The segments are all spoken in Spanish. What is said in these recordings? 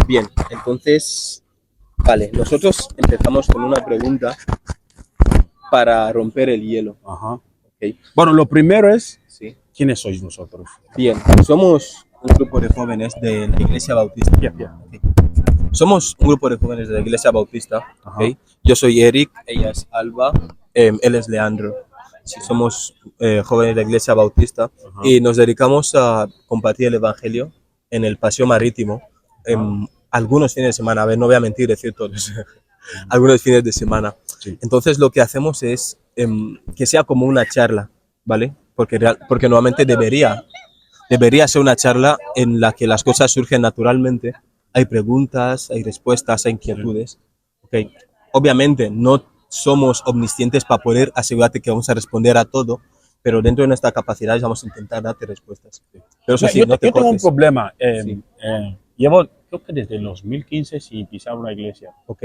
Bien, entonces, vale, nosotros empezamos con una pregunta para romper el hielo. Ajá. ¿Ok? Bueno, lo primero es, Sí. ¿quiénes sois vosotros? Bien, somos un grupo de jóvenes de la Iglesia Bautista. Ok. Somos un grupo de jóvenes de la Iglesia Bautista. Ajá. ¿Ok? Yo soy Eric, ella es Alba, él es Leandro. Sí, somos jóvenes de la Iglesia Bautista. Ajá. Y nos dedicamos a compartir el Evangelio en el Paseo Marítimo algunos fines de semana. A ver, no voy a mentir, decir todos. Algunos fines de semana. Sí. Entonces lo que hacemos es que sea como una charla, ¿vale? Porque normalmente debería ser una charla en la que las cosas surgen naturalmente. Hay preguntas, hay respuestas, hay inquietudes. Okay. Obviamente no somos omniscientes para poder asegurarte que vamos a responder a todo, pero dentro de nuestra capacidad vamos a intentar darte respuestas. Pero eso sí, no te yo tengo un cortes. problema. Sí. Llevo, creo que desde el 2015 sin pisar una iglesia. Ok,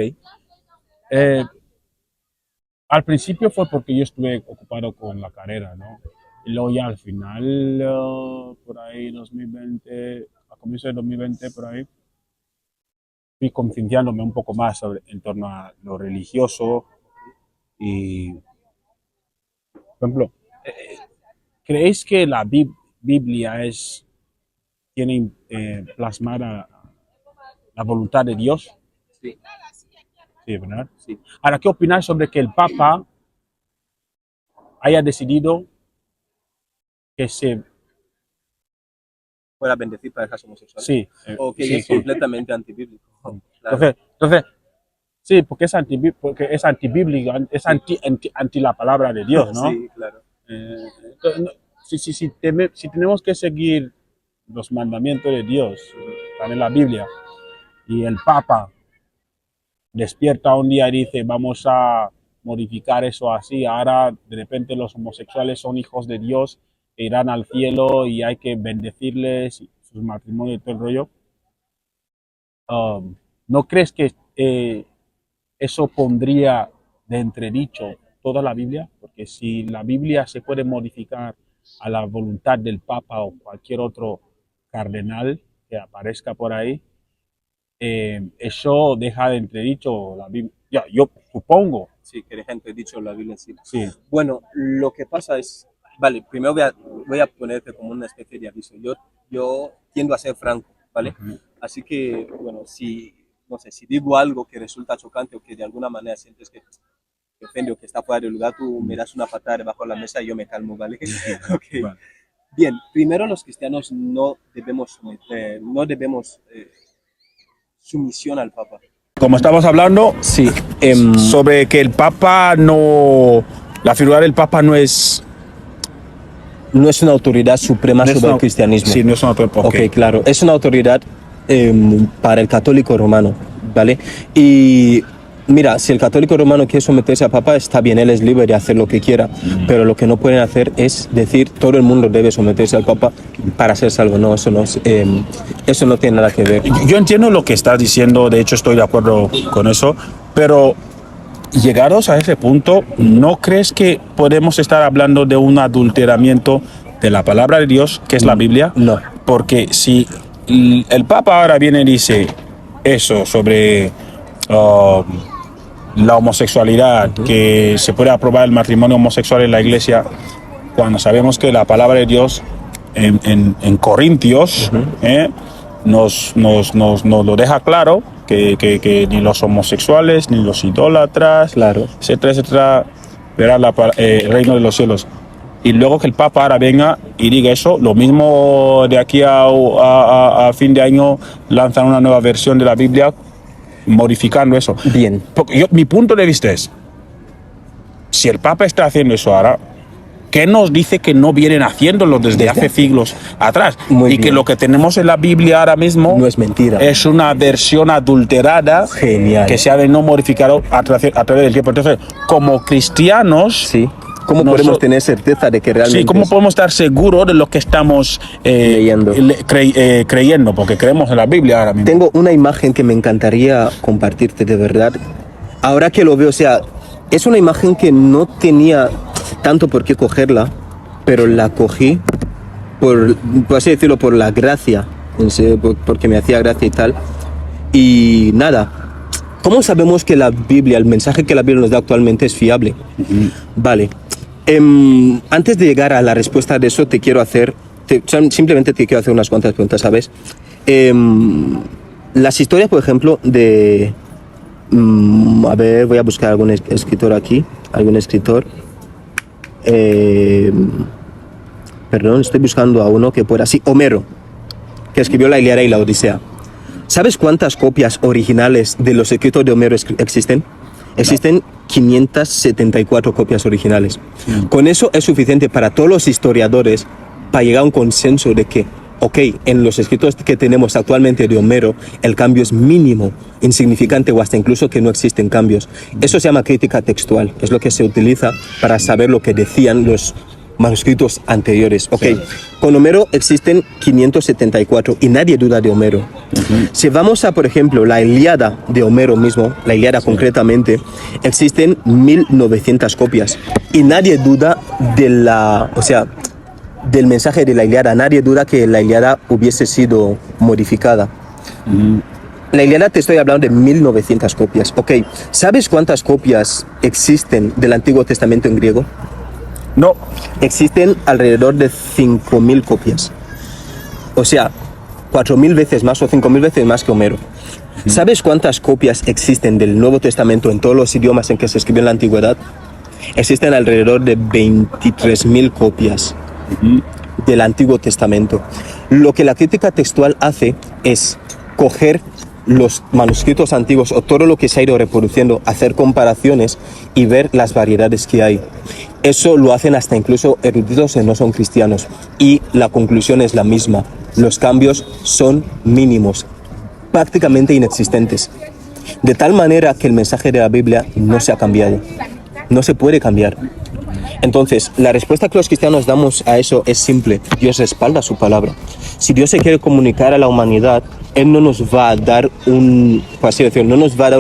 Al principio fue porque yo estuve ocupado con la carrera, ¿no? Y luego ya al final, por ahí 2020, a comienzos de 2020, por ahí, fui concienciándome un poco más en torno a lo religioso y, por ejemplo, ¿creéis que la Biblia tiene plasmada la voluntad de Dios? sí, Sí, ¿verdad? sí. Ahora, ¿qué opináis sobre que el Papa haya decidido que se... Fuera bendecir parejas homosexuales. Sí, O que sí, es sí. completamente antibíblico. Claro. Entonces, sí, porque es antibíblico, es anti la palabra de Dios, ¿no? Sí, claro. Entonces, si tenemos que seguir los mandamientos de Dios, están en la Biblia, y el Papa despierta un día y dice, vamos a modificar eso así, ahora de repente los homosexuales son hijos de Dios, e irán al cielo y hay que bendecirles sus matrimonios y todo el rollo. ¿No crees que eso pondría de entredicho toda la Biblia? Porque si la Biblia se puede modificar a la voluntad del Papa o cualquier otro cardenal que aparezca por ahí, eso deja de entredicho la Biblia. Ya, yo supongo. Sí, que deja entredicho la Biblia en sí. Sí. Bueno, lo que pasa es, vale, primero voy a ponerte como una especie de aviso. Yo tiendo a ser franco, ¿vale? Uh-huh. Así que, bueno, no sé, si digo algo que resulta chocante o que de alguna manera sientes que te ofende o que está fuera de lugar, tú me das una patada debajo de la mesa y yo me calmo, ¿vale? Okay. Vale. Bien, primero los cristianos no debemos sumisión al Papa. Como estamos hablando, Sí, sobre que el Papa no... La figura del Papa no es una autoridad suprema sobre el cristianismo. Sí, no es una autoridad. Ok, claro. Es una autoridad para el católico romano, ¿vale? Y mira, si el católico romano quiere someterse al Papa, está bien, él es libre de hacer lo que quiera, pero lo que no pueden hacer es decir todo el mundo debe someterse al Papa para ser salvo. No, eso no tiene nada que ver. Yo entiendo lo que estás diciendo, de hecho estoy de acuerdo con eso, pero llegados a ese punto, ¿no crees que podemos estar hablando de un adulteramiento de la palabra de Dios, que es la Biblia? No. Porque si el Papa ahora viene y dice eso sobre la homosexualidad, que se puede aprobar el matrimonio homosexual en la iglesia, cuando sabemos que la palabra de Dios en Corintios nos lo deja claro, que ni los homosexuales, ni los idólatras, Claro. etcétera, etcétera, verán el reino de los cielos. Y luego que el Papa ahora venga y diga eso, lo mismo de aquí a fin de año lanzan una nueva versión de la Biblia modificando eso. Bien. Porque mi punto de vista es, si el Papa está haciendo eso ahora, ¿qué nos dice que no vienen haciéndolo desde hace siglos atrás? Muy y que bien. lo que tenemos en la Biblia ahora mismo No es mentira. es una versión adulterada. Genial. Que se ha de no modificar a través del tiempo. Entonces, como cristianos... Sí. ¿Cómo podemos tener certeza de que realmente... Sí, ¿cómo podemos estar seguros de lo que estamos leyendo? Creyendo? Porque creemos en la Biblia ahora mismo. Tengo una imagen que me encantaría compartirte, de verdad. Ahora que lo veo, o sea, es una imagen que no tenía tanto por qué cogerla, pero la cogí por así decirlo, por la gracia, porque me hacía gracia y tal. Y nada, ¿cómo sabemos que la Biblia, el mensaje que la Biblia nos da actualmente es fiable? Vale. Antes de llegar a la respuesta de eso, simplemente te quiero hacer unas cuantas preguntas, ¿sabes? Las historias, por ejemplo, de... a ver, voy a buscar algún escritor aquí. Algún escritor. Perdón, estoy buscando a uno que pueda... Sí, Homero, que escribió la Ilíada y la Odisea. ¿Sabes cuántas copias originales de los escritos de Homero existen? Existen 574 copias originales. Con eso es suficiente para todos los historiadores para llegar a un consenso de que, ok, en los escritos que tenemos actualmente de Homero, el cambio es mínimo, insignificante o hasta incluso que no existen cambios. Eso se llama crítica textual, es lo que se utiliza para saber lo que decían los manuscritos anteriores. Ok, con Homero existen 574 y nadie duda de Homero. Si vamos a, por ejemplo, la Ilíada de Homero mismo, la Ilíada concretamente, existen 1900 copias y nadie duda del mensaje de la Ilíada, nadie duda que la Ilíada hubiese sido modificada. La Ilíada te estoy hablando de 1900 copias. Ok, ¿sabes cuántas copias existen del Antiguo Testamento en griego? No. Existen alrededor de 5000 copias. O sea, 4000 veces más o 5000 veces más que Homero. ¿Sabes cuántas copias existen del Nuevo Testamento en todos los idiomas en que se escribió en la antigüedad? Existen alrededor de 23.000 copias del Antiguo Testamento. Lo que la crítica textual hace es coger los manuscritos antiguos o todo lo que se ha ido reproduciendo, hacer comparaciones y ver las variedades que hay. Eso lo hacen hasta incluso eruditos que no son cristianos y la conclusión es la misma. Los cambios son mínimos, prácticamente inexistentes. De tal manera que el mensaje de la Biblia no se ha cambiado. No se puede cambiar. Entonces, la respuesta que los cristianos damos a eso es simple. Dios respalda su palabra. Si Dios se quiere comunicar a la humanidad, Él no nos va a dar un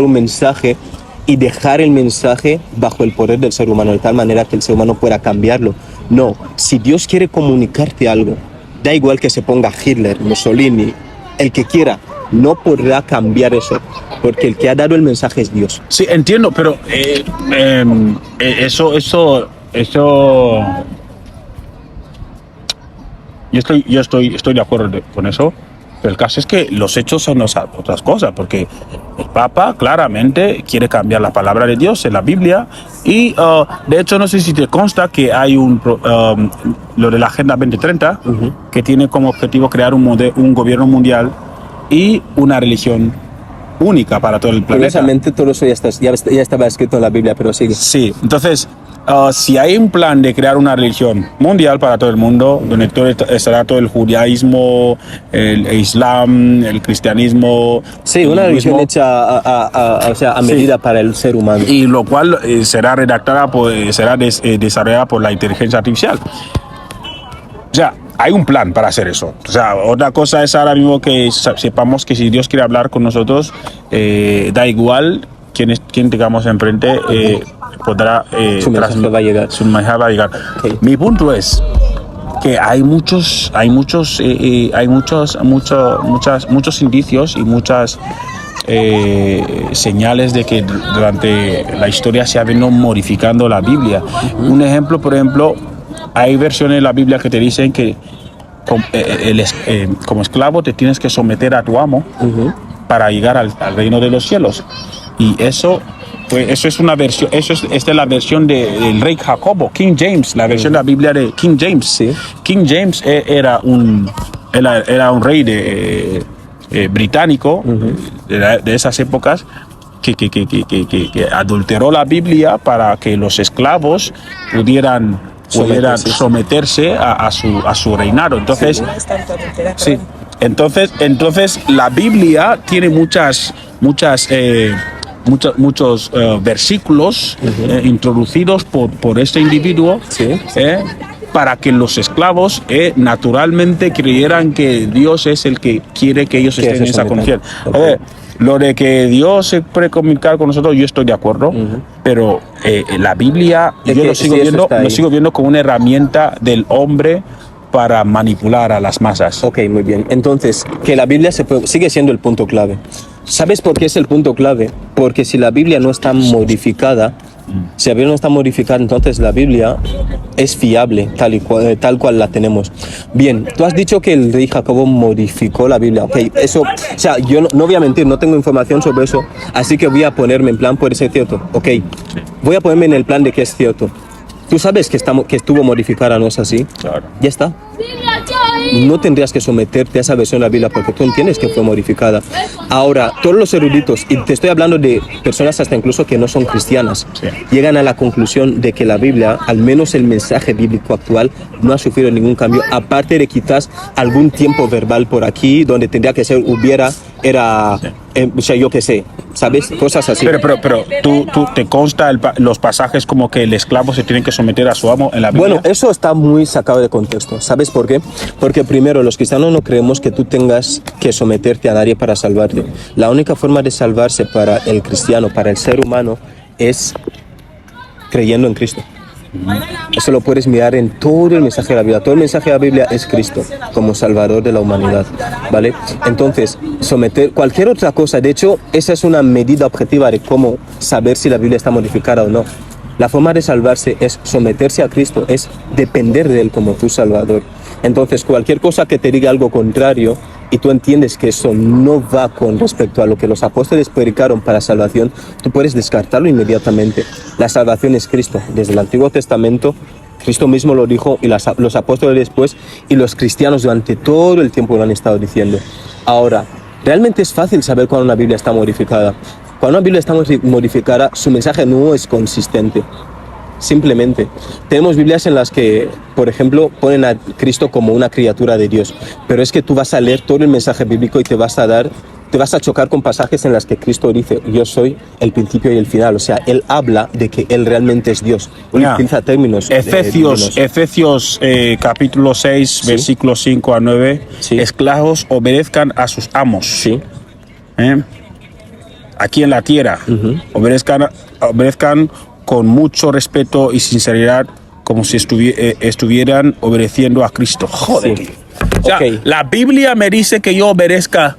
mensaje y dejar el mensaje bajo el poder del ser humano, de tal manera que el ser humano pueda cambiarlo. No, si Dios quiere comunicarte algo, da igual que se ponga Hitler, Mussolini, el que quiera, no podrá cambiar eso, porque el que ha dado el mensaje es Dios. Sí, entiendo, pero eso, yo estoy de acuerdo con eso, pero el caso es que los hechos son otras cosas, porque el Papa claramente quiere cambiar la palabra de Dios en la Biblia y de hecho no sé si te consta que hay lo de la Agenda 2030 que tiene como objetivo crear un gobierno mundial y una religión única para todo el planeta. Curiosamente todo eso ya estaba escrito en la Biblia, pero sigue. Sí, entonces si hay un plan de crear una religión mundial para todo el mundo, donde estará todo el judaísmo, el islam, el cristianismo. Sí, una religión hecha a medida para el ser humano. Y lo cual será desarrollada por la inteligencia artificial. O sea, hay un plan para hacer eso. O sea, otra cosa es ahora mismo que sepamos que si Dios quiere hablar con nosotros, da igual quién tengamos enfrente, podrá su mensaje va a llegar. Su mensaje va a llegar. Okay. Mi punto es que hay muchos indicios y muchas señales de que durante la historia se ha venido modificando la Biblia. Un ejemplo, por ejemplo, hay versiones de la Biblia que te dicen que como esclavo te tienes que someter a tu amo para llegar al reino de los cielos. Y eso es una versión, esta es la versión del rey Jacobo, King James, la versión de la Biblia de King James. Sí. King James era un rey británico de esas épocas que adulteró la Biblia para que los esclavos pudieran someterse a su reinado. Entonces, sí. Entonces la Biblia tiene muchos versículos introducidos por este individuo, para que los esclavos naturalmente creyeran que Dios es el que quiere que ellos estén en esa condición. Okay. Lo de que Dios se puede comunicar con nosotros, yo estoy de acuerdo, pero la Biblia yo lo sigo viendo como una herramienta del hombre para manipular a las masas. Ok, muy bien. Entonces, que la Biblia sigue siendo el punto clave. ¿Sabes por qué es el punto clave? Porque si la Biblia no está modificada, si la Biblia no está modificada, entonces la Biblia es fiable, tal cual la tenemos. Bien, tú has dicho que el rey Jacobo modificó la Biblia. Ok, eso, o sea, yo no voy a mentir, no tengo información sobre eso, así que voy a ponerme en plan, puede ser cierto. Ok, voy a ponerme en el plan de que es cierto. Tú sabes que estuvo modificada, ¿no es así? Claro. Ya está. No tendrías que someterte a esa versión de la Biblia porque tú entiendes que fue modificada. Ahora, todos los eruditos, y te estoy hablando de personas hasta incluso que no son cristianas, llegan a la conclusión de que la Biblia, al menos el mensaje bíblico actual, no ha sufrido ningún cambio, aparte de quizás algún tiempo verbal por aquí, donde tendría que ser era, o sea, yo qué sé, ¿sabes? Cosas así. Pero tú te consta los pasajes como que el esclavo se tiene que someter a su amo en la Biblia. Bueno, eso está muy sacado de contexto. ¿Sabes por qué? Porque primero, los cristianos no creemos que tú tengas que someterte a nadie para salvarte. La única forma de salvarse para el cristiano, para el ser humano, es creyendo en Cristo. Eso lo puedes mirar en todo el mensaje de la Biblia. Todo el mensaje de la Biblia es Cristo como Salvador de la humanidad, ¿vale? Entonces, someter cualquier otra cosa, de hecho, esa es una medida objetiva de cómo saber si la Biblia está modificada o no. La forma de salvarse es someterse a Cristo, es depender de Él como tu Salvador. Entonces, cualquier cosa que te diga algo contrario y tú entiendes que eso no va con respecto a lo que los apóstoles predicaron para salvación, tú puedes descartarlo inmediatamente. La salvación es Cristo. Desde el Antiguo Testamento, Cristo mismo lo dijo y los apóstoles después y los cristianos durante todo el tiempo lo han estado diciendo. Ahora, realmente es fácil saber cuando una Biblia está modificada. Cuando una Biblia está modificada, su mensaje no es consistente. Simplemente, tenemos Biblias en las que, por ejemplo, ponen a Cristo como una criatura de Dios, pero es que tú vas a leer todo el mensaje bíblico y te vas a chocar con pasajes en las que Cristo dice, yo soy el principio y el final, o sea, Él habla de que Él realmente es Dios, utiliza términos Efesios capítulo 6, ¿sí? Versículos 5 a 9, ¿sí? Esclavos obedezcan a sus amos, ¿sí? Aquí en la tierra, obedezcan con mucho respeto y sinceridad, como si estuvieran obedeciendo a Cristo. Joder. Sí. O sea, la Biblia me dice que yo obedezca.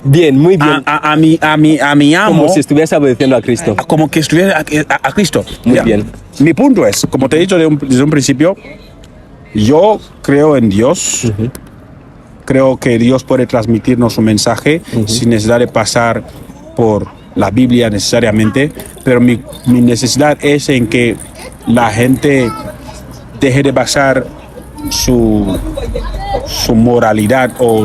Bien, muy bien. A mi amo. Como si estuvieras obedeciendo a Cristo. Como que estuviera a Cristo. Muy bien. Mi punto es, como te he dicho desde un principio, yo creo en Dios. Creo que Dios puede transmitirnos un mensaje sin necesidad de pasar por la Biblia necesariamente, pero mi necesidad es en que la gente deje de basar su moralidad o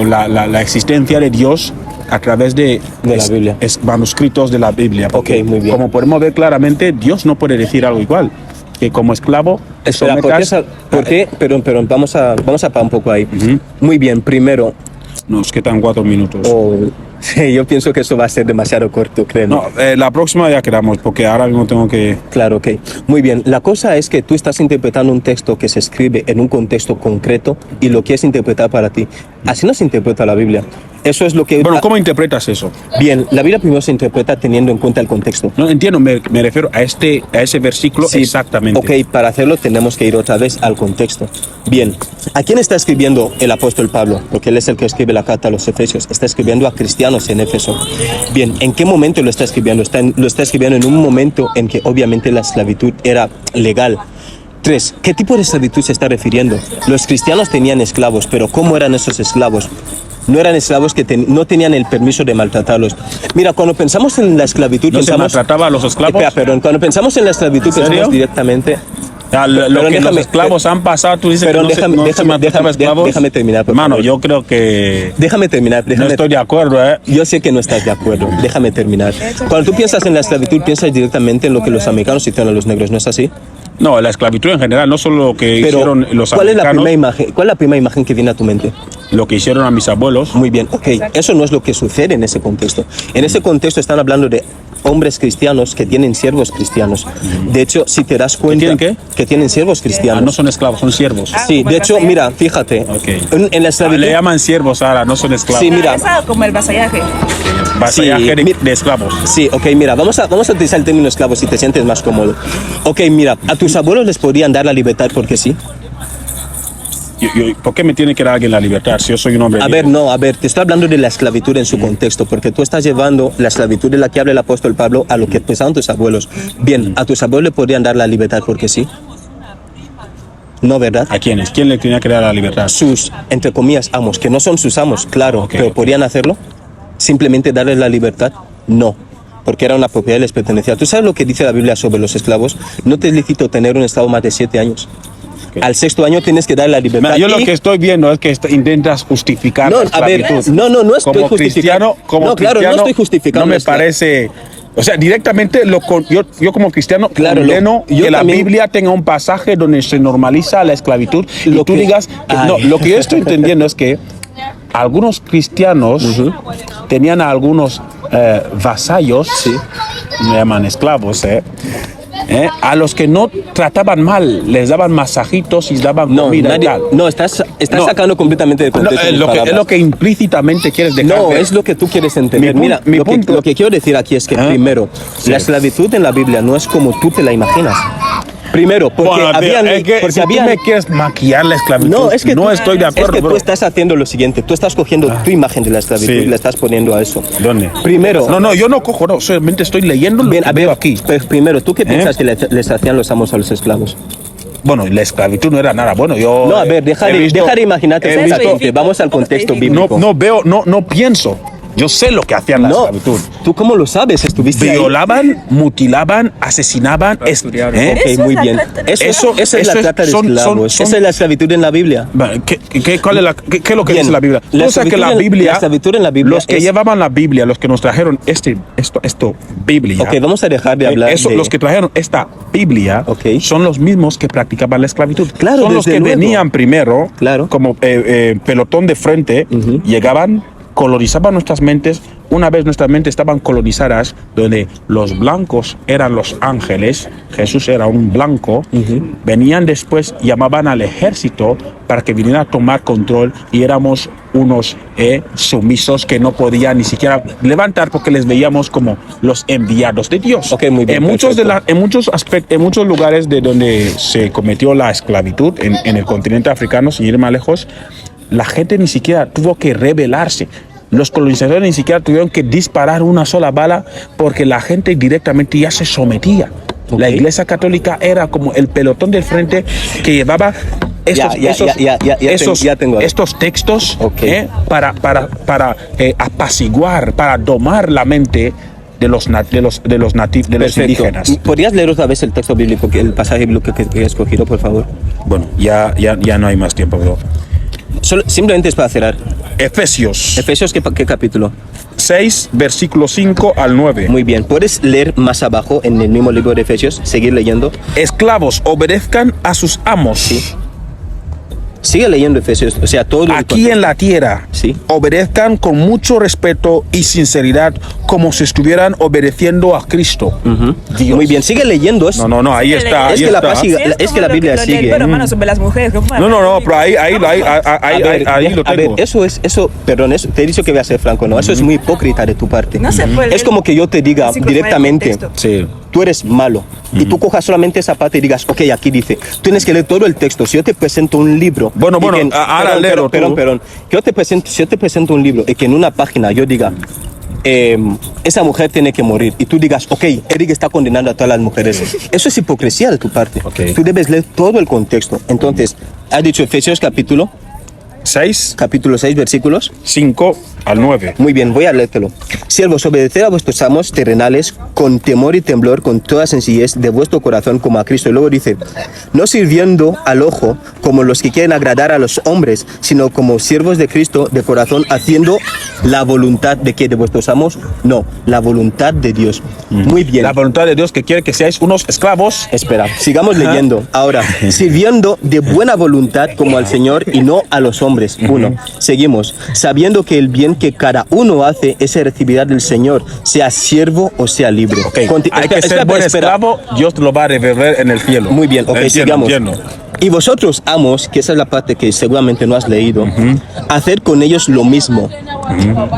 la existencia de Dios a través de la Biblia, manuscritos de la Biblia. Okay, muy bien. Como podemos ver claramente, Dios no puede decir algo igual. Que como esclavo. Espera, ¿por qué? Pero vamos a parar un poco ahí. Muy bien, primero. Nos quedan 4 minutos. Sí, yo pienso que eso va a ser demasiado corto, creo. No, la próxima ya quedamos, porque ahora mismo tengo que... Claro, ok. Muy bien. La cosa es que tú estás interpretando un texto que se escribe en un contexto concreto y lo quieres interpretar para ti. Así no se interpreta la Biblia. Eso es lo que... Bueno, ¿cómo interpretas eso? Bien, la Biblia primero se interpreta teniendo en cuenta el contexto. No entiendo, me refiero a ese versículo, sí, exactamente. Ok, para hacerlo tenemos que ir otra vez al contexto. Bien, ¿a quién está escribiendo el apóstol Pablo? Porque él es el que escribe la carta a los Efesios. Está escribiendo a cristianos en Éfeso. Bien, ¿en qué momento lo está escribiendo? Lo está escribiendo en un momento en que obviamente la esclavitud era legal. 3. ¿Qué tipo de esclavitud se está refiriendo? Los cristianos tenían esclavos, pero ¿cómo eran esos esclavos? No eran esclavos que no tenían el permiso de maltratarlos. Mira, cuando pensamos en la esclavitud... ¿No se maltrataba a los esclavos? Perdón, cuando pensamos en la esclavitud pensamos directamente... Lo que los esclavos han pasado, tú dices pero que déjame terminar, por Mano, favor. yo creo que... Déjame terminar. No estoy de acuerdo, Yo sé que no estás de acuerdo. Déjame terminar. Cuando tú piensas en la esclavitud, piensas directamente en lo que los americanos hicieron a los negros, ¿no es así? No, la esclavitud en general, no solo lo que hicieron los americanos. ¿Cuál es la primera imagen que viene a tu mente? Lo que hicieron a mis abuelos. Muy bien, ok. Eso no es lo que sucede en ese contexto. En ese contexto están hablando de hombres cristianos que tienen siervos cristianos. De hecho, si te das cuenta... ¿Que tienen qué? Que tienen siervos cristianos. No son esclavos, son siervos. Sí, de hecho, mira, fíjate. Okay. En la esclavitud... Le llaman siervos ahora, no son esclavos. Sí, mira. Como el vasallaje. Vasallaje de esclavos. Sí, ok, mira, vamos a utilizar el término esclavo si te sientes más cómodo. Ok, mira, a tus abuelos les podrían dar la libertad porque sí. ¿Por qué me tiene que dar alguien la libertad si yo soy un hombre A libre? ver, no, a ver, te estoy hablando de la esclavitud en su contexto, porque tú estás llevando la esclavitud de la que habla el apóstol Pablo a lo que pensaban tus abuelos. Bien, a tus abuelos le podrían dar la libertad porque sí. No, ¿verdad? ¿A quiénes? ¿Quién le tenía que dar la libertad? Sus, entre comillas, amos, que no son sus amos, claro, Ok, pero ok. ¿podrían hacerlo? ¿Simplemente darles la libertad? No, porque era una propiedad y les pertenecía. ¿Tú sabes lo que dice la Biblia sobre los esclavos? No te es lícito tener un esclavo más de 7 años. Ok. Al 6º año tienes que darle la libertad. Mira, yo lo y- que estoy viendo es que intentas justificar No, la a ver, esclavitud. no estoy como justificando. cristiano, No, claro, no cristiano, estoy justificando No me la esclavitud. parece. O sea, directamente yo como cristiano Claro, condeno yo que la también- Biblia tenga un pasaje donde se normaliza la esclavitud y Lo tú que- digas que no. Ay. Lo que yo estoy entendiendo es que algunos cristianos tenían a algunos vasallos, Sí. me llaman esclavos, a los que no trataban mal, les daban masajitos y les daban No, comida y nadie, tal. no, estás No. sacando completamente de No, contexto mis es lo palabras. que implícitamente quieres dejar No, ver. es lo que tú quieres entender. Mi Mira, lo punto- que quiero decir aquí es que, Ah, primero, sí. la esclavitud en la Biblia no es como tú te la imaginas. Primero, porque Bueno, habían... es que porque si habían tú me quieres maquillar la esclavitud, no, es que no tú, estoy de acuerdo, Es que bro. tú estás haciendo lo siguiente. Tú estás cogiendo tu imagen de la esclavitud Sí. y la estás poniendo a eso. ¿Dónde? Primero... No, yo no cojo, no, solamente estoy leyendo lo Bien, que a ver, veo aquí. pues primero, ¿tú qué piensas que les hacían los amos a los esclavos? Bueno, la esclavitud no era nada bueno. Yo No, a ver, deja he visto- de imaginarte he visto- exactamente. Vamos al contexto bíblico. no veo, no pienso. Yo sé lo que hacían la No, esclavitud. ¿tú cómo lo sabes? ¿Estuviste ahí? Violaban, mutilaban, asesinaban. Ok, muy bien. Esa es la trata de esclavos. Esa es la esclavitud en la Biblia. ¿Cuál es qué es lo que Bien, dice la Biblia? la O sea, que esclavitud la en- Biblia, la esclavitud en la Biblia los que es- llevaban la Biblia, los que nos trajeron esto Biblia. Ok, vamos a dejar de hablar de... Los que trajeron esta Biblia Ok. son los mismos que practicaban la esclavitud. Claro, son los desde que luego. venían primero, Claro. como pelotón de frente, llegaban, colonizaban nuestras mentes. Una vez nuestras mentes estaban colonizadas, donde los blancos eran los ángeles, Jesús era un blanco, venían después, llamaban al ejército para que viniera a tomar control y éramos unos sumisos que no podían ni siquiera levantar porque les veíamos como los enviados de Dios. Ok, muy bien, En muchos lugares de donde se cometió la esclavitud, en el continente africano, sin ir más lejos, la gente ni siquiera tuvo que rebelarse. Los colonizadores ni siquiera tuvieron que disparar una sola bala porque la gente directamente ya se sometía. Ok. La Iglesia Católica era como el pelotón del frente que llevaba Ya tengo. estos textos Ok. para apaciguar, para domar la mente de los Perfecto. indígenas. ¿Podrías leer otra vez el texto bíblico, el pasaje bíblico que he escogido, por favor? Bueno, ya no hay más tiempo, bro. Simplemente es para cerrar. Efesios Efesios, ¿qué capítulo? 6, versículo 5 al 9. Muy bien. ¿Puedes leer más abajo en el mismo libro de Efesios? Seguir leyendo. Esclavos, obedezcan a sus amos. Sí. Sigue leyendo Efesios. O sea, todo lo Aquí en la tierra, Sí. obedezcan con mucho respeto y sinceridad, como si estuvieran obedeciendo a Cristo. Dios. Muy bien. Sigue leyendo eso. No, ahí está. Es ahí que la está. paz Sí, es que como la lo Biblia lo sigue. del hermano sobre las mujeres. No, pero ahí lo A ver, tengo. perdón, te he dicho que voy a ser franco, ¿no? Eso es muy hipócrita de tu parte. No se puede Es leer como que yo te diga versículos directamente, fuera de contexto. Sí. tú eres malo, y tú cojas solamente esa parte y digas, ok, aquí dice, tienes que leer todo el texto. Si yo te presento un libro... Bueno, y que ahora léelo tú. Perdón. Si yo te presento un libro y que en una página yo diga, esa mujer tiene que morir, y tú digas, ok, Eric está condenando a todas las mujeres. Eso es hipocresía de tu parte. Ok. Tú debes leer todo el contexto. Entonces, has dicho Efesios capítulo 6, 6 versículos. 5 al 9. Muy bien, voy a leértelo. Siervos, obedeced a vuestros amos terrenales con temor y temblor, con toda sencillez de vuestro corazón como a Cristo. Y luego dice, no sirviendo al ojo como los que quieren agradar a los hombres, sino como siervos de Cristo de corazón, haciendo la voluntad de ¿qué? ¿De vuestros amos? No, la voluntad de Dios. Muy bien. La voluntad de Dios que quiere que seáis unos esclavos. Espera, sigamos leyendo. Ahora, sirviendo de buena voluntad como al Señor y no a los hombres. Uno, seguimos. Sabiendo que el bien que cada uno hace, ese recibirá del Señor, sea siervo o sea libre. Hay que ser buen esclavo, Dios te lo va a revelar en el cielo. Muy bien, ok, sigamos. Entiendo. Y vosotros, amos, que esa es la parte que seguramente no has leído, hacer con ellos lo mismo.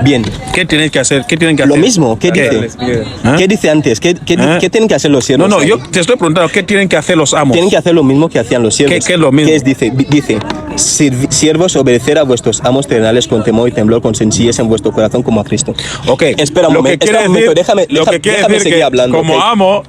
Bien. ¿Qué tienen que hacer? ¿Qué tienen que Lo hacer? mismo, ¿qué dice? ¿Ah? ¿Qué dice antes? ¿Qué tienen que hacer los siervos? No, ahí? yo te estoy preguntando, ¿qué tienen que hacer los amos? Tienen que hacer lo mismo que hacían los siervos. ¿Qué es lo mismo? Dice, siervos, obedecer a vuestros amos terrenales con temor y temblor, con sencillez en vuestro corazón como a Cristo. Ok, Espera un momento, déjame decir seguir que hablando. como ¿ok? amo,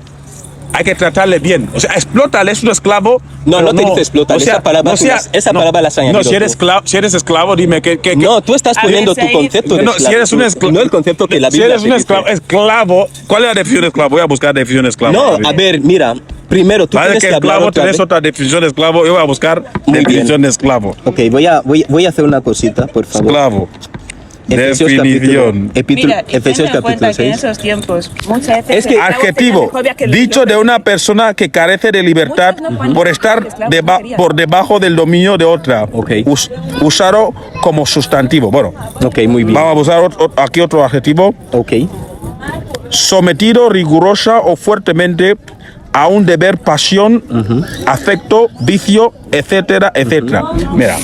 hay que tratarle bien. O sea, explótale, es un esclavo. No, pero no te dice explótale, esa palabra la has añadido No, si eres, tú. si eres esclavo, dime que No, tú estás poniendo tu concepto de no, si eres un esclavo, no el concepto que la Biblia si eres un te dice. esclavo, ¿cuál es la definición de esclavo? Voy a buscar la definición de esclavo. No, a ver, mira, primero tú Parece tienes que que hablar esclavo otra tienes vez. otra definición de esclavo. Yo voy a buscar Muy definición bien. de esclavo. Ok, voy a hacer una cosita, por favor. Esclavo. Efesios Definición. Mira, Efesios ten en cuenta capítulo que en 6. esos tiempos muchas veces Es que el esclavo Adjetivo, tenía mejor que el dicho libre. de una persona que carece de libertad por estar por debajo del dominio de otra. Ok. Usado como sustantivo. Bueno, Ok, muy bien. vamos a usar aquí otro adjetivo. Ok. Sometido rigurosa o fuertemente a un deber, pasión, afecto, vicio, etcétera, etcétera. Mira.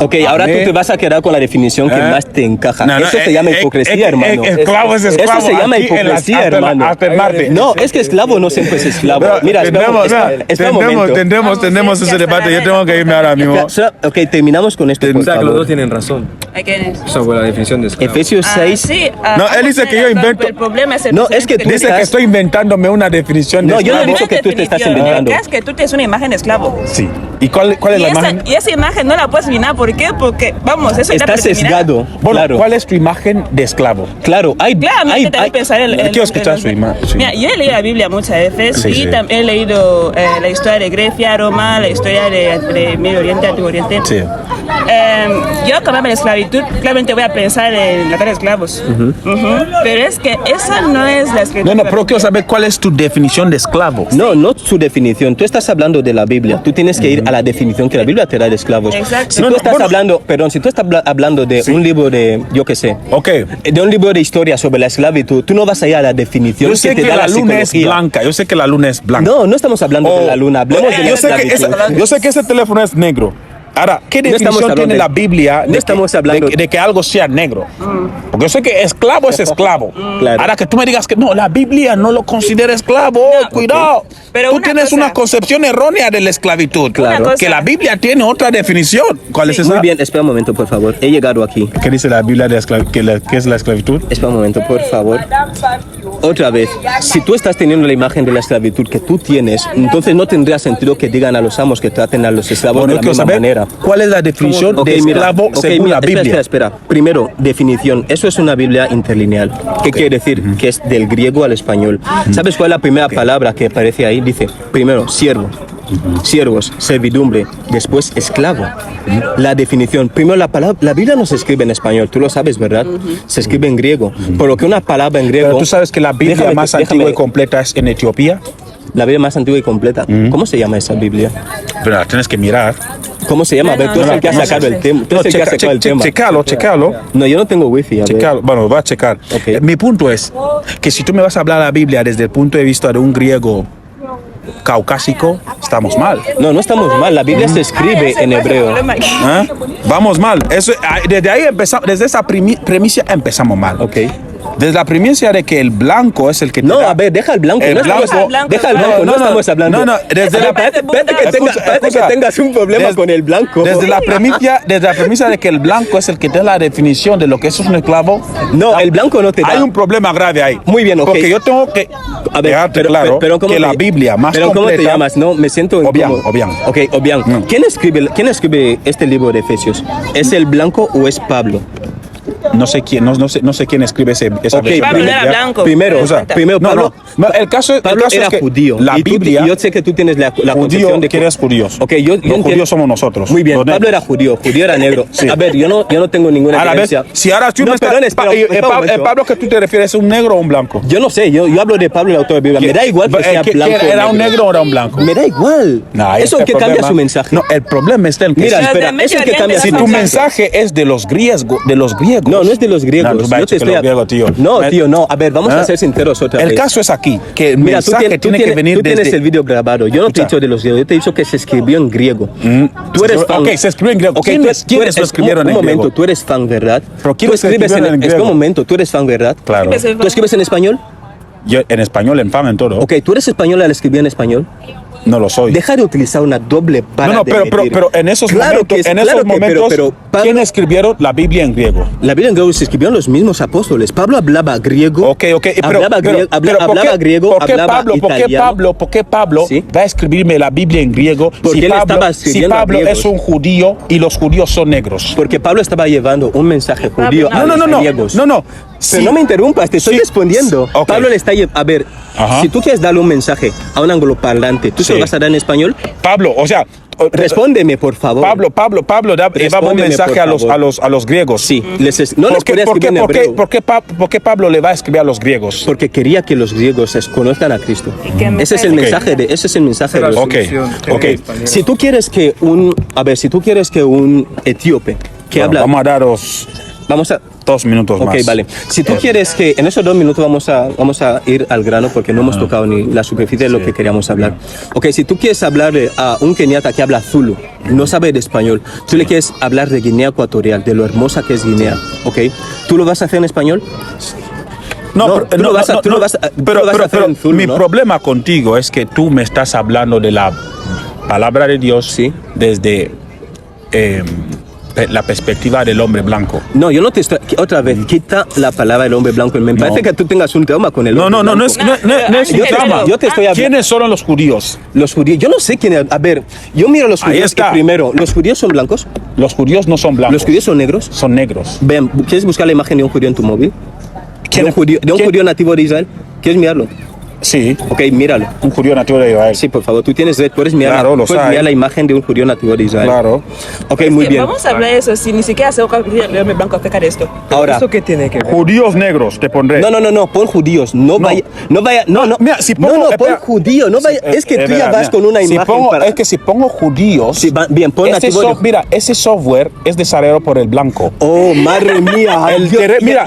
Ok, ahora tú mí- te vas a quedar con la definición que más te encaja. No, no, Eso se llama hipocresía, hermano. Esclavo es esclavo. Eso se llama aquí en hipocresía, hasta hermano. hasta el martes. No, es que esclavo no siempre es esclavo. Mira, espera un momento. Tendremos ese debate. Yo tengo que irme ahora mismo. Ok, terminamos con esto, por O sea, que los dos favor. tienen razón. ¿A quién es? Eso fue la definición de esclavo. Efesios 6. Sí, No, él dice que yo invento. El problema es el No, es que tú Dice que estoy inventándome una definición de No, yo no he esclavo. dicho que tú te estás inventando. Es que tú tienes una imagen de esclavo. Sí. ¿Y cuál es Y la esa, imagen? y esa imagen no la puedes eliminar. ¿Por qué? Porque, vamos, eso Está sesgado. Bueno, Claro, ¿cuál es tu imagen de esclavo? claro. Claramente te voy a pensar en Quiero escuchar su imagen. Sí. Mira, yo he leído la Biblia muchas veces Sí, y sí. también he leído la historia de Grecia, Roma, la historia de Medio Oriente, Antiguo Oriente. Sí. Yo como hablo de esclavitud, claramente voy a pensar en la trata de esclavos. Pero es que esa no es la escritura. No, pero quiero saber cuál es tu definición de esclavo. No, no su definición. Tú estás hablando de la Biblia. Tú tienes que ir a la definición que la Biblia te da de esclavos. Exacto. Si No, tú no, estás bueno. hablando, perdón, si tú estás hablando de un libro de, yo qué sé, Ok. de un libro de historia sobre la esclavitud, tú no vas a ir a la definición Yo sé que te que da la la luna es psicología. blanca. Yo sé que la luna es blanca. No, no estamos hablando de la luna, hablemos de la yo sé que esclavitud. yo sé que ese teléfono es negro. Ahora, ¿qué No estamos definición hablando tiene de- la Biblia no estamos hablando- de que algo sea negro? Porque yo sé que esclavo es esclavo. Claro. Ahora que tú me digas que no, la Biblia no lo considera esclavo, cuidado. Pero tú una tienes cosa- una concepción errónea de la esclavitud. Claro. Una Que cosa- la Biblia tiene otra definición. ¿Cuál es esa? Muy bien, espera un momento, por favor. He llegado aquí. ¿Qué dice la Biblia de qué es la esclavitud? Espera un momento, por favor. Otra vez, si tú estás teniendo la imagen de la esclavitud que tú tienes, entonces no tendría sentido que digan a los amos que traten a los esclavos Bueno, de yo la quiero misma saber manera. cuál es la definición Ok, de mira, esclavo ok, según mira, la Biblia. Espera. Primero, definición. Eso es una Biblia interlineal. ¿Qué quiere decir? Que es del griego al español. ¿Sabes cuál es la primera palabra que aparece ahí? Dice, primero, siervo. Siervos, servidumbre, después esclavo. La definición, primero la Biblia no se escribe en español, tú lo sabes, ¿verdad? Se escribe en griego. Por lo que una palabra en griego... Pero tú sabes que la Biblia Déjame- más déjame- antigua y completa es en Etiopía. La Biblia más antigua y completa. ¿Cómo se llama esa Biblia? Pero la tienes que mirar. ¿Cómo se llama? A ver, tú eres el que ha sacado el tema. Tú eres el que ha sacado el tema. Checalo. No, yo no tengo wifi, a ver. Checalo. Bueno, va a checar. Ok. Mi punto es que si tú me vas a hablar la Biblia desde el punto de vista de un griego caucásico, estamos mal. No, no estamos mal. La Biblia se escribe en hebreo. ¿Eh? Vamos mal. Desde ahí empezamos, desde esa premisa empezamos mal. Ok. Desde la premisa de que el blanco es el que te No, da- a ver, deja el blanco. El no estamos- blanco- deja el blanco, no, estamos hablando. No, desde Ahora, la parece Escucha, que tengas un problema desde- con el blanco. Desde la premisa de que el blanco es el que te da la definición de lo que es un esclavo. No, el blanco no te da. Hay un problema grave ahí. Muy bien, ok. Porque yo tengo que A ver, dejarte claro ¿cómo que la te- Biblia más pero completa... ¿cómo te llamas? No, me siento Obiang, incómodo. Obiang. Ok, Obiang. Mm. ¿Quién escribe este libro de Efesios? ¿Es el blanco o es Pablo? No sé quién escribe esa Ok, versión de la Pablo Biblia. era blanco. Primero, O sea, primero Pablo, el caso Pablo es era que judío. la Y tú- Biblia... y yo sé que tú tienes la judío, concepción de ¿quién es judíos? Ok, yo Los entiendo- judíos somos nosotros. Muy bien, los Pablo era negros. judío era negro. Sí. A ver, yo no tengo ninguna A la vez, evidencia. si ahora tú No, me estás... perdón, espera un momento. el Pablo que tú te refieres, ¿es un negro o un blanco? Yo no sé, yo hablo de Pablo, el autor de Biblia. Me da igual que sea blanco o ¿Era un negro o era un blanco? Me da igual. No, Eso este que cambia problema- su mensaje. No, el problema está en que Mira, si, espera, Medio eso que Oriente cambia es si su tu mensaje. mensaje es de los griegos, No, no es de los griegos. No, tú me has Yo te dicho que los griegos, tío. No, tío, no. A ver, vamos ¿Eh? a ser sinceros otra El vez. caso es aquí, que el Mira, mensaje tiene que venir tú tienes desde... el vídeo grabado. Yo no te he Escucha. dicho de los griegos, yo te he dicho que se escribió en griego. Tú eres fan. Ok, se escribió en griego. Ok, ¿Quiénes lo escribieron en Un momento, griego? tú eres fan, ¿verdad? Pero Tú ¿quiénes escribes escribieron en espera griego? un momento, tú eres fan, ¿verdad? Claro. ¿Tú escribes en español? Yo en español, en fan, en todo. Ok, ¿tú eres español al escribir en español? No lo soy. Deja de utilizar una doble vara No, de pero medir. en esos Claro momentos, que sí, en claro esos que- momentos, pero Pablo- ¿quién escribieron la Biblia en griego? La Biblia en griego se escribió en los mismos apóstoles. Pablo hablaba griego. Ok, pero, hablaba griego, ¿por griego, qué hablaba Pablo, italiano. ¿por qué Pablo ¿Sí? va a escribirme la Biblia en griego Porque si él Pablo, estaba escribiendo a Pablo griegos. es un judío y los judíos son negros? Porque Pablo estaba llevando un mensaje judío a los griegos. No. Pero Sí. no me interrumpas, te estoy Sí. respondiendo. Ok. Pablo le está a ver, Ajá. si tú quieres darle un mensaje a un angloparlante, ¿tú se Sí. lo vas a dar en español? Pablo, o sea, Respóndeme, por favor. Pablo daba un Respóndeme, mensaje por favor. a los griegos. Sí, no les podía escribir en hebreo. ¿Por qué Pablo le va a escribir a los griegos? Porque quería que los griegos conozcan a Cristo. qué Ese es el mensaje? mensaje ese es el mensaje de los Ok. Si tú quieres que un etíope que Bueno, habla, vamos a daros vamos a 2 minutos Ok, más. vale. Si tú quieres que en esos 2 minutos vamos a ir al grano porque no hemos tocado ni la superficie de lo que queríamos hablar. Ok, si tú quieres hablarle a un keniata que habla zulu, no sabe de español, tú le quieres hablar de Guinea Ecuatorial, de lo hermosa que es Guinea, ok, ¿tú lo vas a hacer en español? Tú lo vas a hacer en Zulu, mi ¿no? problema contigo es que tú me estás hablando de la palabra de Dios Sí. desde la perspectiva del hombre blanco. No, yo no te estoy... Otra vez, quita la palabra del hombre blanco. Me parece que tú tengas un trauma con el hombre blanco. No es un Yo te- drama. yo te estoy hablando- ¿Quiénes son los judíos? Los judíos, yo no sé quién es. A ver, yo miro a los Ahí judíos está. que primero, ¿los judíos son blancos? Los judíos no son blancos. ¿Los judíos son negros? son negros. Ven, ¿quieres buscar la imagen de un judío en tu móvil? ¿De un judío nativo de Israel? ¿Quieres mirarlo? Sí, Ok, míralo. un judío nativo de Israel. Sí, por favor, tú tienes red, puedes mirar, Claro, los puedes hay. mirar la imagen de un judío nativo de Israel. Claro. Ok, muy bien. Vamos a hablar de eso, si ni siquiera se ocupa el hombre blanco acerca de esto. Ahora, ¿Eso qué tiene que ver? Judíos negros, te pondré. no, pon judíos, no. Mira, si pongo, pon espera. judío, no vaya, es que tú ya Espera, vas mira. con una Si imagen pongo- para... Es que si pongo judíos, Sí, bien, pon nativo de... mira, ese software es desarrollado por el blanco. Oh, madre mía. Mira,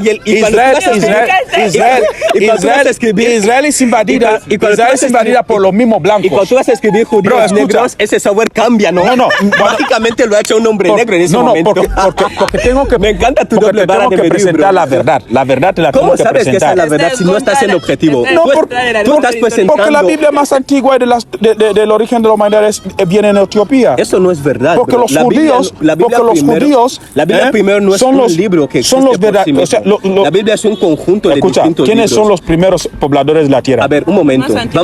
Israel es invadida, Y cuando tú Israel vas es a invadida por los mismos Y cuando blancos. tú vas a escribir judíos Bro, escucha. negros, ese software cambia, ¿no? No. Básicamente lo ha hecho un hombre negro en ese no, momento. porque tengo que Me encanta tu porque doble te vara tengo de que medir, presentar bro. la verdad. La verdad te la tengo ¿Cómo que sabes que esa es presentar. la verdad si no estás siendo objetivo? No, Tú estás presentando... Porque la Biblia más antigua del origen de la humanidad viene en Etiopía. Eso no es verdad. Porque bro. los La Biblia- judíos, la Biblia primero- La Biblia primero no es son un los libro que son existe los por verdad- sí mismo. o sea, La Biblia es un conjunto de Escucha, distintos ¿quiénes libros. son los primeros pobladores de la tierra? A ver, un momento. Más antiguo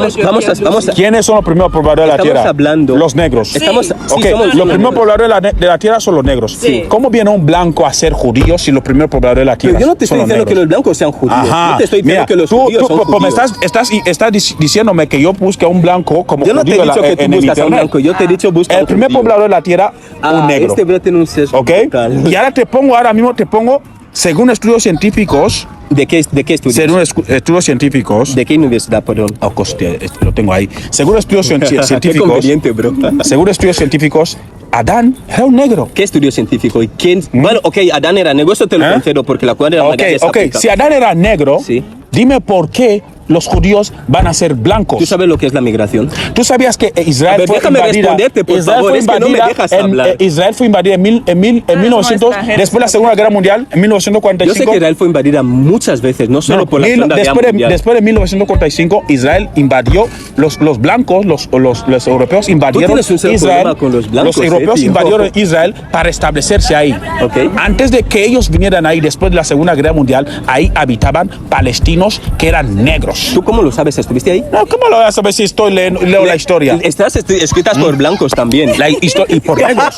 Vamos a... ¿Quiénes son los primeros pobladores de la Estamos tierra? hablando- Los negros. Estamos... Sí. sí, Ok, somos los negros. primeros pobladores de la tierra son los negros. Sí. ¿Cómo viene un blanco a ser judío si los primeros pobladores de la tierra Pero yo no te son estoy los diciendo que negros? los blancos sean judíos. Ajá. Yo te estoy diciendo Mira, que los tú, judíos son me judíos. estás diciéndome que yo busque a un blanco como Yo no te he judío dicho que tú en el buscas a un internet. blanco, yo te he dicho busca a El un primer judío. poblador de la tierra, un negro. Este bro tiene un sesgo ¿Ok? total. Y ahora mismo te pongo, según estudios científicos, ¿De qué estudios? según estudios científicos, ¿De qué universidad, perdón? oh, hostia, lo tengo ahí. Según estudios Qué científicos, conveniente, bro. según estudios científicos, Adán era un negro. ¿Qué estudio científico? ¿Y quién? Bueno, ok, Adán era negro, eso te lo ¿Eh? concedo porque la cuadra de la Ok, maldad es ok. África. Si Adán era negro, Sí. dime por qué los judíos van a ser blancos. ¿Tú sabes lo que es la migración? ¿Tú sabías que Israel A ver, fue déjame invadida? responderte, por Israel favor, fue es que no me invadida dejas en- hablar. Israel fue invadida en 1900, extranjeros. después de la Segunda Guerra Mundial, en Yo 1945. sé que Israel fue invadida muchas veces, no solo por la Segunda Guerra Mundial. después de 1945, Israel invadió, los blancos, los europeos invadieron tienes un serio Israel. problema con los blancos, europeos tío. invadieron Israel para establecerse ahí. Ok. Antes de que ellos vinieran ahí, después de la Segunda Guerra Mundial, ahí habitaban palestinos que eran negros. ¿Tú cómo lo sabes? ¿Estuviste ahí? No, ¿cómo lo vas a saber si leo la historia? Estás escritas por blancos también. Y por negros.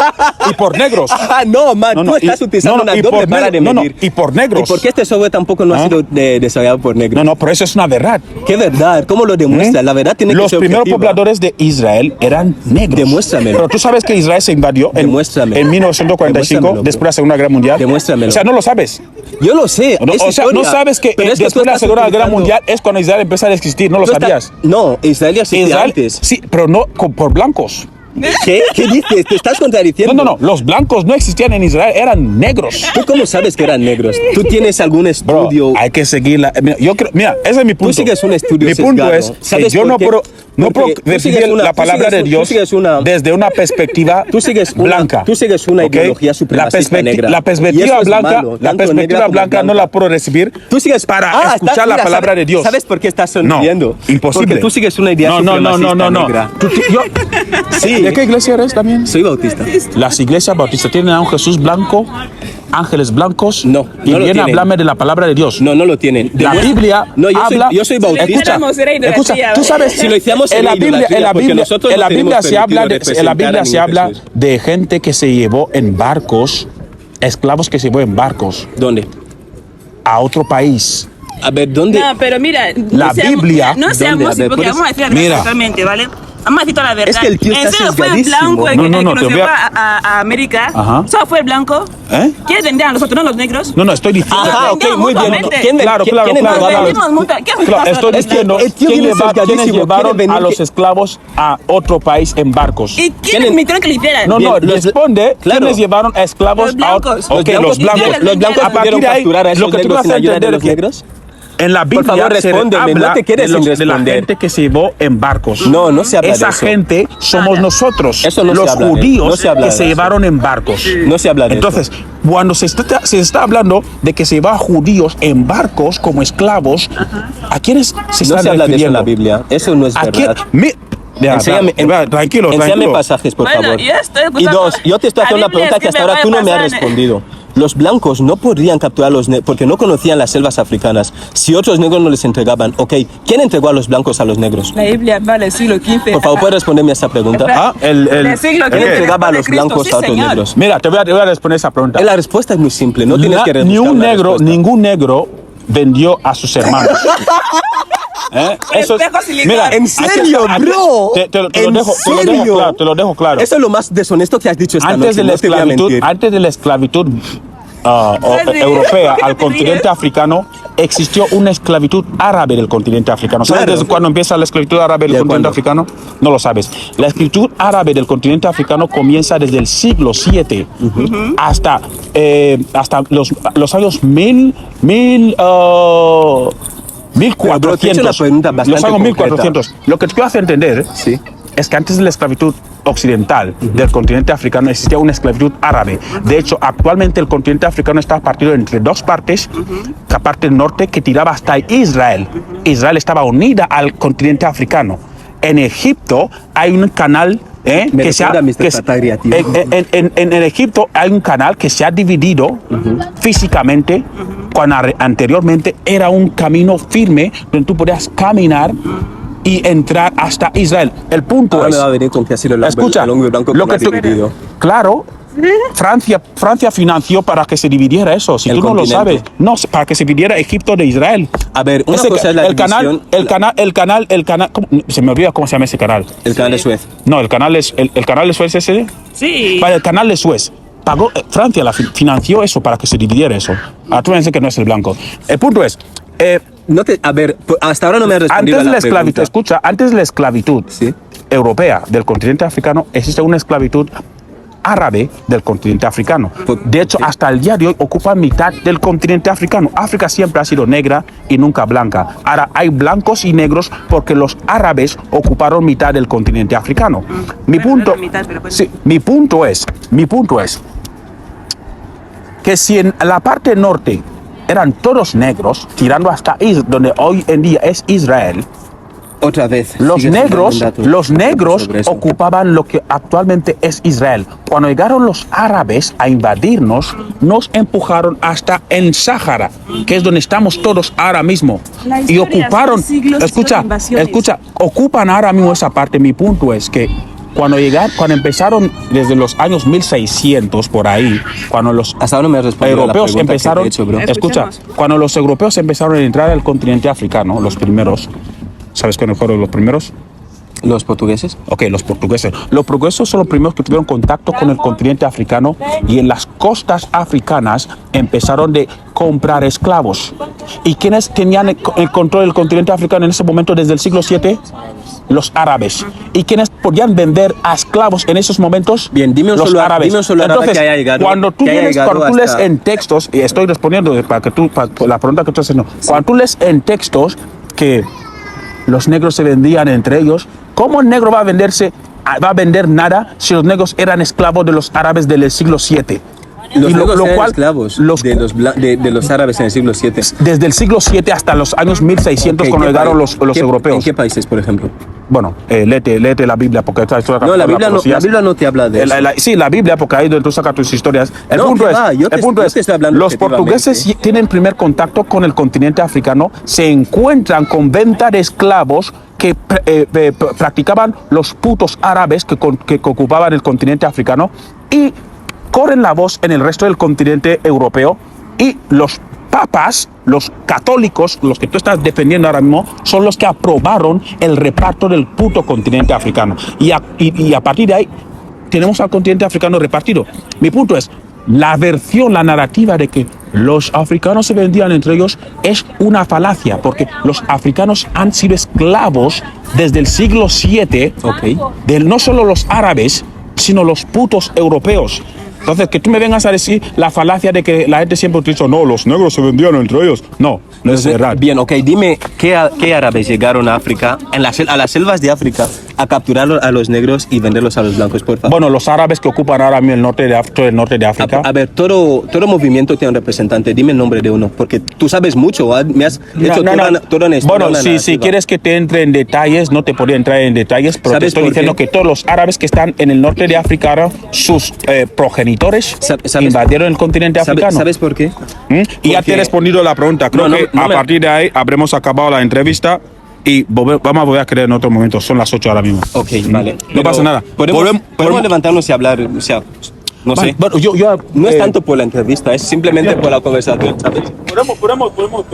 Y por negros. Ah, no, man, No, tú no, estás y- utilizando no, no, una y doble por vara de negro- no, no, medir. y por negros. ¿Y por qué este software tampoco no ha sido desarrollado por negros? No, no, pero eso es una verdad. ¿Qué verdad? ¿Cómo lo demuestra? La verdad tiene que Los ser primeros objetiva. pobladores de Israel eran negros. Demuéstramelo. Pero tú sabes que Israel se invadió Demuéstramelo. en 1945, Demuéstramelo, después de la Segunda Guerra Mundial. Demuéstramelo. O sea, no lo sabes. Yo lo sé. No, es o sea, historia. no sabes que Pero es que tú después de la estás Segunda Guerra utilizando- Mundial es cuando Israel empezó a existir. No lo tú estás- sabías. No, Israel ya existía Israel, antes. sí, pero no por blancos. ¿Qué? ¿Qué dices? Te estás contradiciendo. No, los blancos no existían en Israel, eran negros. ¿Tú cómo sabes que eran negros? ¿Tú tienes algún Bro, estudio? hay que seguirla. Mira, ese es mi punto. Tú sigues un estudio Mi punto sesgado. es que ¿Sabes yo por no qué? puedo Porque tú recibir sigues la palabra de Dios desde una perspectiva blanca. Tú sigues una ¿ok? ideología supremacista negra. La Y perspectiva eso es blanca, malo, la tanto perspectiva negra como blanca no la puedo recibir Tú sigues para escuchar la palabra de Dios. ¿Sabes por qué estás sonriendo? No, imposible. Porque tú sigues una idea supremacista negra. Sí. ¿De qué iglesia eres también? Soy bautista. Las iglesias bautistas tienen a un Jesús blanco, ángeles blancos, No, y no lo viene a tienen. hablarme de la palabra de Dios. No lo tienen. La Biblia No, habla. yo soy bautista. Escucha, tú sabes, Si lo hicimos en la Biblia, nosotros en la no Biblia tenemos se habla, permitido en la representar Biblia a se ningún habla Jesús. de gente que se llevó en barcos, esclavos que se llevó en barcos ¿Dónde? a otro país. A ver, ¿dónde? No, pero mira, La Biblia, no seamos, ¿dónde? A ver, porque por vamos a decir la verdad Mira. totalmente, ¿vale? Vamos a decir toda la verdad. Es que el tío está ¿En serio fue sesgadísimo. blanco el No, que no, nos te voy llevó a- a América? Ajá. ¿Solo fue blanco? ¿Eh? ¿Quiénes vendían a nosotros, no los negros? No, estoy diciendo. Ajá, ok, muy bien. mutuamente. Claro, ¿Quién claro. Nos entregaba a los- vendimos mutuamente. ¿Qué Claro, pasa estoy con los diciendo el tío viene quiénes sesgadísimo, llevaron quiere venir a los que- esclavos a otro país en barcos. ¿Y quiénes permitieron que lo hicieran? No, Bien, responde claro. quiénes llevaron a esclavos Los a otro. blancos. Ok, los blancos. Los blancos A partir pudieron de ahí, capturar a esos lo que tú negros vas sin a ayuda de entender los es que negros. en la Biblia favor, se respóndeme, habla no te quedes de, sin de la responder. gente que se llevó en barcos. No se habla de Esa eso. gente somos nosotros, Eso no se los habla de- judíos no se habla que de se eso. llevaron en barcos. No se habla de Entonces, cuando se está hablando de que se lleva a judíos en barcos como esclavos, ¿a quiénes se No están se habla de eso en refiriendo? la Biblia. Eso no es ¿A quién? verdad. Enséñame, tranquilo. Enséñame pasajes, por Bueno, favor. yo estoy Y dos, yo te estoy la haciendo una Biblia pregunta que es que hasta ahora me tú va a no me has pasar- respondido. Los blancos no podrían capturar a los negros porque no conocían las selvas africanas. Si otros negros no les entregaban, ok, ¿quién entregó a los blancos a los negros? La Biblia va del siglo XV. Por favor, ¿puedes responderme a esa pregunta? Ah, Del siglo ¿Quién XV. entregaba a los después de Cristo, blancos sí, a otros señor. negros? Mira, te voy a responder esa pregunta. La respuesta es muy simple, no tienes que rebuscar Ningún la respuesta. ningún negro vendió a sus hermanos. Eso es, Espejo silicón. mira, ¿En serio, bro? Te lo ¿En dejo serio? claro, te lo dejo claro. Eso es lo más deshonesto que has dicho esta Antes noche, de la no te voy a esclavitud, mentir. antes de la esclavitud Sí. europea ¿Por qué al te continente ríes? africano, existió una esclavitud árabe del continente africano. ¿Sabes Claro. desde cuándo empieza la esclavitud árabe del ¿De continente cuándo? africano? No lo sabes. La esclavitud árabe del continente africano comienza desde el siglo VII hasta los años 1400. te he hecho una pregunta bastante Los años concreta. 1400. Lo que te quiero hacer entender Sí. es que antes de la esclavitud occidental del continente africano existía una esclavitud árabe. De hecho, actualmente el continente africano está partido entre dos partes. La parte norte que tiraba hasta Israel. Israel estaba unida al continente africano. En Egipto hay un canal Me que se ha, recuerda a Mr. que se- Tataglia, tío. en Egipto hay un canal que se ha dividido físicamente, cuando anteriormente era un camino firme donde tú podías caminar y entrar hasta Israel. El punto Ahora es, me va a venir con que ha sido el escucha, hombre blanco lo que que has tú, dividido. claro, Francia financió para que se dividiera eso. Si El tú no lo continente. sabes, no, para que se dividiera Egipto de Israel. A ver, una cosa es la el canal, división- el canal, ¿cómo? Se me olvida cómo se llama ese canal. El canal de Suez. No, el canal es el canal de Suez ese. Sí. Para el canal de Suez. Pagó, Francia financió eso para que se dividiera eso. Ahora tú me dices que no es el blanco. El punto es, A ver, hasta ahora no me has respondido antes a de la la esclavitud, pregunta. escucha, antes de la esclavitud Sí. europea del continente africano, existe una esclavitud árabe del continente africano. De hecho, hasta el día de hoy ocupa mitad del continente africano. África siempre ha sido negra y nunca blanca. Ahora hay blancos y negros porque los árabes ocuparon mitad del continente africano. Mi Bueno, punto, no la mitad, pero pues- sí, mi punto es que si en la parte norte eran todos negros, tirando hasta donde hoy en día es Israel, Otra vez. los sigues negros dando datos sobre eso. ocupaban lo que actualmente es Israel. Cuando llegaron los árabes a invadirnos, nos empujaron hasta en Sáhara, que es donde estamos todos ahora mismo. La Y historia ocuparon, son siglos y escucha, son invasiones. ocupan ahora mismo esa parte. Mi punto es que cuando empezaron desde los años 1600 por ahí, cuando los Hasta ahora no me has respondido a la europeos pregunta que te he empezaron, hecho, bro. escucha, Escuchemos. cuando los europeos empezaron a entrar al continente africano, los primeros, ¿sabes quiénes fueron los primeros? ¿Los portugueses? Ok, los portugueses. Los portugueses son los primeros que tuvieron contacto con el continente africano y en las costas africanas empezaron de comprar esclavos. ¿Y quiénes tenían el control del continente africano en ese momento desde el siglo VII? los árabes. ¿Y quiénes podían vender a esclavos en esos momentos? Bien, dime un los solo, árabes. dime un solo árabe Entonces, que haya llegado. cuando tú, cuando tú lees hasta... en textos, y estoy respondiendo para la pregunta que tú estás haciendo, cuando tú lees en textos que los negros se vendían entre ellos, ¿cómo el negro va a vender nada si los negros eran esclavos de los árabes del siglo VII? Los Y negros eran esclavos de los árabes en el siglo VII. Desde el siglo VII hasta los años 1600, cuando llegaron los europeos. ¿En qué países, por ejemplo? Bueno, léete la Biblia, porque No, la Biblia no te habla de eso. Sí, la Biblia, porque ahí tú sacas tus historias. El No, punto ¿qué es, va? Yo te estoy hablando los portugueses tienen primer contacto con el continente africano, se encuentran con venta de esclavos que practicaban los putos árabes que ocupaban el continente africano, y corren la voz en el resto del continente europeo, y los papas, los católicos, los que tú estás defendiendo ahora mismo, son los que aprobaron el reparto del puto continente africano. Y a partir de ahí tenemos al continente africano repartido. Mi punto es, la narrativa de que los africanos se vendían entre ellos es una falacia, porque los africanos han sido esclavos desde el siglo VII, de no solo los árabes, sino los putos europeos. Entonces, que tú me vengas a decir la falacia de que la gente siempre utiliza, no, los negros se vendían entre ellos. No, no es verdad. Bien, ok, dime, ¿qué árabes llegaron a África, a las selvas de África, a capturar a los negros y venderlos a los blancos, por favor? Bueno, los árabes que ocupan ahora mismo el norte de África. A ver, todo movimiento tiene un representante. Dime el nombre de uno, porque tú sabes mucho. Me has hecho toda una historia. Bueno, si quieres que te entre en detalles, no te podría entrar en detalles, pero te estoy diciendo que todos los árabes que están en el norte de África, sus progenitores invadieron el continente africano. ¿Sabes por qué? Y ya te he respondido la pregunta. Creo que a partir de ahí habremos acabado la entrevista y vamos a volver a creer en otro momento. Son las 8 ahora mismo. Ok, vale. No pasa nada. Podemos levantarnos y hablar, o sea, no sé. Bueno, no es tanto por la entrevista, es simplemente por la conversación, ¿sabes? Podemos